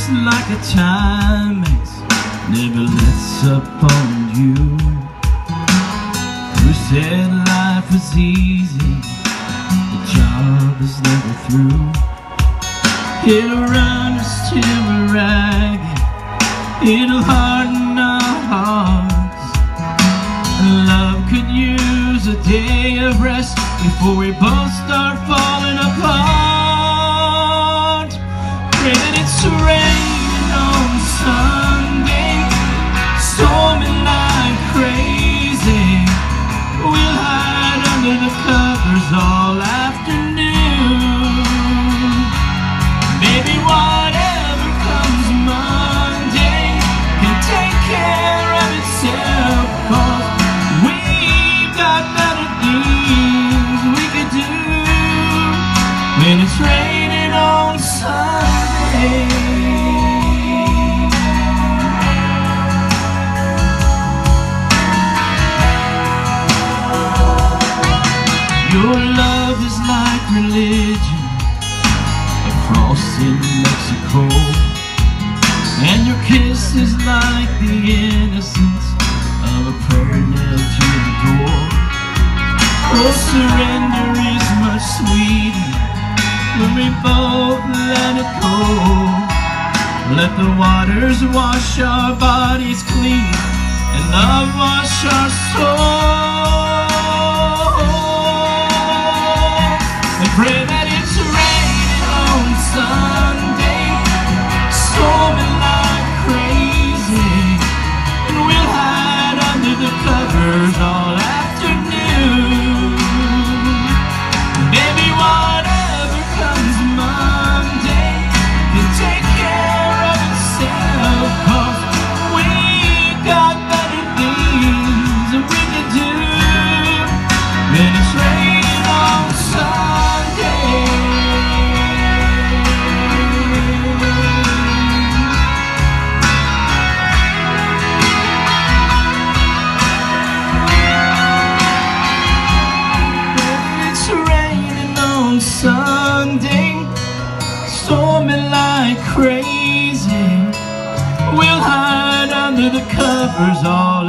just like a Timex never lets up on you. Who said life was easy? The job is never through. It'll run us till we're ragged, it'll harden our hearts. Love could use a day of rest before we both start falling apart. Pray that it's raining on Sunday, storming like crazy. We'll hide under the covers all afternoon. Maybe whatever comes Monday can take care of itself, 'cause we've got better things we could do when it's raining on Sunday. Your love is like religion across in Mexico, and your kiss is like the innocence of a prayer nailed to the door. Oh, surrender is much sweeter when we both let it go. Let the waters wash our bodies clean and love wash our soul. And pray that it's raining on Sunday, storming like crazy, and we'll hide under the covers all afternoon. Maybe whatever comes Monday can take care of itself, 'cause we got better things that we can do when it's raining on Sunday. It's raining on Sunday, storming like crazy. We'll hide under the covers all